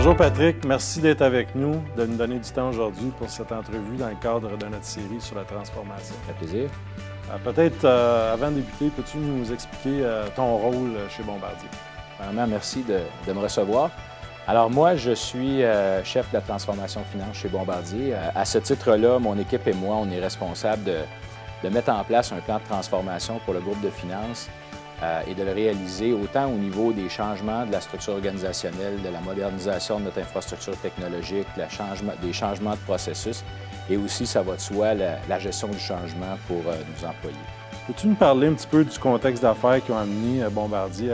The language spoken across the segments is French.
Bonjour Patrick, merci d'être avec nous, de nous donner du temps aujourd'hui pour cette entrevue dans le cadre de notre série sur la transformation. Ça fait plaisir. Peut-être, avant de débuter, peux-tu nous expliquer ton rôle chez Bombardier? Vraiment, merci de me recevoir. Alors moi, je suis chef de la transformation finance chez Bombardier. À ce titre-là, mon équipe et moi, on est responsables de mettre en place un plan de transformation pour le groupe de finances et de le réaliser autant au niveau des changements de la structure organisationnelle, de la modernisation de notre infrastructure technologique, des changements de processus et aussi, ça va de soi, la gestion du changement pour nos employés. Peux-tu nous parler un petit peu du contexte d'affaires qui ont amené Bombardier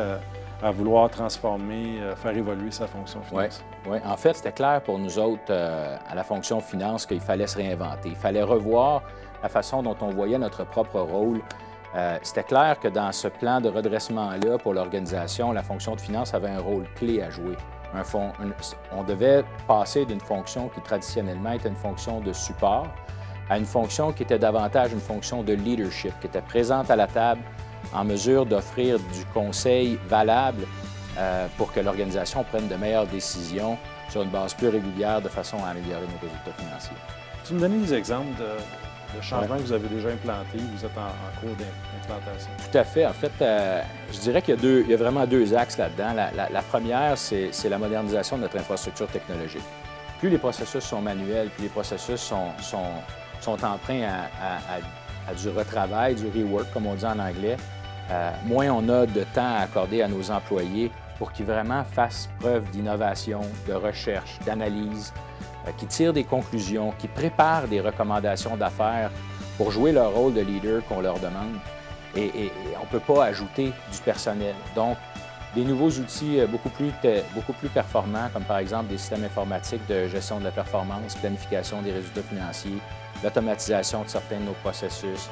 à vouloir transformer, faire évoluer sa fonction finance? Oui. En fait, c'était clair pour nous autres à la fonction finance qu'il fallait se réinventer. Il fallait revoir la façon dont on voyait notre propre rôle. C'était clair que dans ce plan de redressement-là pour l'organisation, la fonction de finance avait un rôle clé à jouer. On devait passer d'une fonction qui traditionnellement était une fonction de support à une fonction qui était davantage une fonction de leadership, qui était présente à la table, en mesure d'offrir du conseil valable pour que l'organisation prenne de meilleures décisions sur une base plus régulière de façon à améliorer nos résultats financiers. Tu me donner des exemples de changements que vous avez déjà implantés, vous êtes en cours d'implantation? Tout à fait. En fait, je dirais qu'il y a vraiment deux axes là-dedans. La première, c'est la modernisation de notre infrastructure technologique. Plus les processus sont manuels, plus les processus sont empreints à du retravail, du rework, comme on dit en anglais, moins on a de temps à accorder à nos employés pour qu'ils vraiment fassent preuve d'innovation, de recherche, d'analyse, qui tirent des conclusions, qui préparent des recommandations d'affaires pour jouer leur rôle de leader qu'on leur demande. Et on ne peut pas ajouter du personnel. Donc, des nouveaux outils beaucoup plus performants, comme par exemple des systèmes informatiques de gestion de la performance, planification des résultats financiers, l'automatisation de certains de nos processus,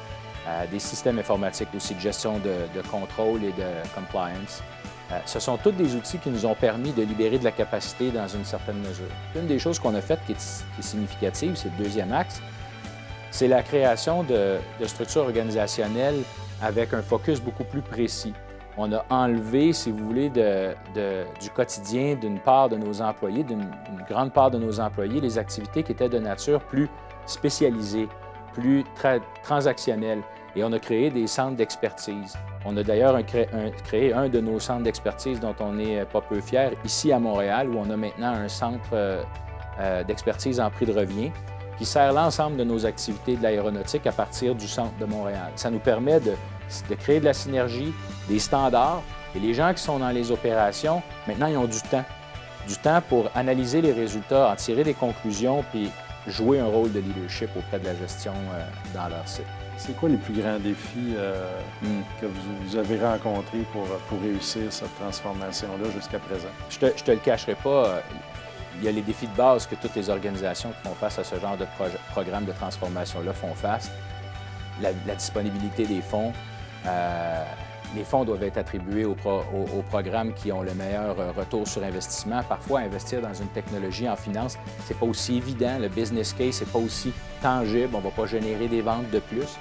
des systèmes informatiques aussi de gestion de contrôle et de compliance. Ce sont tous des outils qui nous ont permis de libérer de la capacité dans une certaine mesure. Une des choses qu'on a faites qui est significative, c'est le deuxième axe, c'est la création de structures organisationnelles avec un focus beaucoup plus précis. On a enlevé, si vous voulez, du quotidien d'une part de nos employés, d'une grande part de nos employés, les activités qui étaient de nature plus spécialisée, plus transactionnelle. Et on a créé des centres d'expertise. On a d'ailleurs créé un de nos centres d'expertise dont on n'est pas peu fiers, ici à Montréal, où on a maintenant un centre d'expertise en prix de revient qui sert l'ensemble de nos activités de l'aéronautique à partir du centre de Montréal. Ça nous permet de créer de la synergie, des standards, et les gens qui sont dans les opérations, maintenant, ils ont du temps pour analyser les résultats, en tirer des conclusions, puis jouer un rôle de leadership auprès de la gestion dans leur site. C'est quoi les plus grands défis que vous avez rencontrés pour réussir cette transformation-là jusqu'à présent? Je te le cacherai pas, il y a les défis de base que toutes les organisations qui font face à ce genre de programme de transformation-là font face. La disponibilité des fonds. Les fonds doivent être attribués aux programmes qui ont le meilleur retour sur investissement. Parfois, investir dans une technologie en finance, ce n'est pas aussi évident. Le business case, n'est pas aussi tangible. On ne va pas générer des ventes de plus.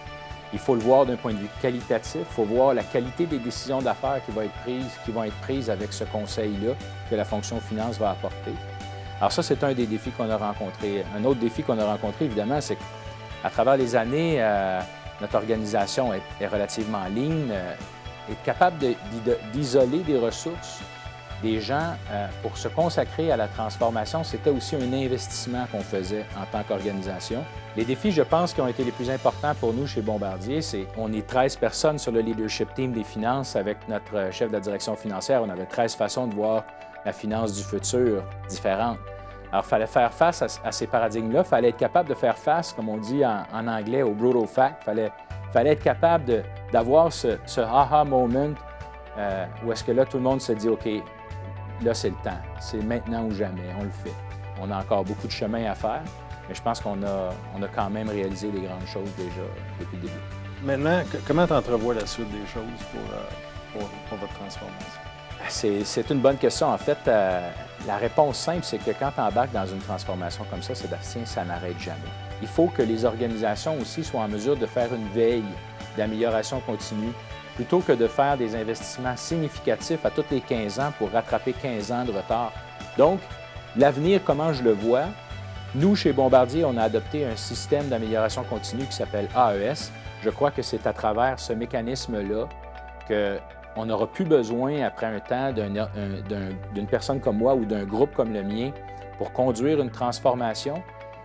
Il faut le voir d'un point de vue qualitatif. Il faut voir la qualité des décisions d'affaires qui vont être prises avec ce conseil-là que la fonction finance va apporter. Alors ça, c'est un des défis qu'on a rencontrés. Un autre défi qu'on a rencontré, évidemment, c'est qu'à travers les années, notre organisation est relativement lean. Être capable d'isoler des ressources, des gens, pour se consacrer à la transformation, c'était aussi un investissement qu'on faisait en tant qu'organisation. Les défis, je pense, qui ont été les plus importants pour nous chez Bombardier, c'est qu'on est 13 personnes sur le leadership team des finances avec notre chef de la direction financière. On avait 13 façons de voir la finance du futur différentes. Alors, il fallait faire face à ces paradigmes-là. Il fallait être capable de faire face, comme on dit en anglais, au brutal fact. Il fallait être capable d'avoir ce aha moment où est-ce que là, tout le monde se dit, OK, là, c'est le temps. C'est maintenant ou jamais. On le fait. On a encore beaucoup de chemin à faire, mais je pense qu'on a quand même réalisé des grandes choses déjà depuis le début. Maintenant, comment tu entrevois la suite des choses pour votre transformation? C'est une bonne question. En fait, la réponse simple, c'est que quand tu embarques dans une transformation comme ça, Sébastien, ça n'arrête jamais. Il faut que les organisations aussi soient en mesure de faire une veille d'amélioration continue plutôt que de faire des investissements significatifs à tous les 15 ans pour rattraper 15 ans de retard. Donc, L'avenir, comment je le vois? Nous, chez Bombardier, on a adopté un système d'amélioration continue qui s'appelle AES. Je crois que c'est à travers ce mécanisme-là qu'on n'aura plus besoin, après un temps, d'une personne comme moi ou d'un groupe comme le mien pour conduire une transformation.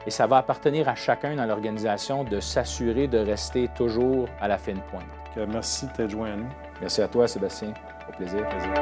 Et ça va appartenir à chacun dans l'organisation de s'assurer de rester toujours à la fine pointe. Merci de t'être joint à nous. Merci à toi, Sébastien. Au plaisir. Plaisir.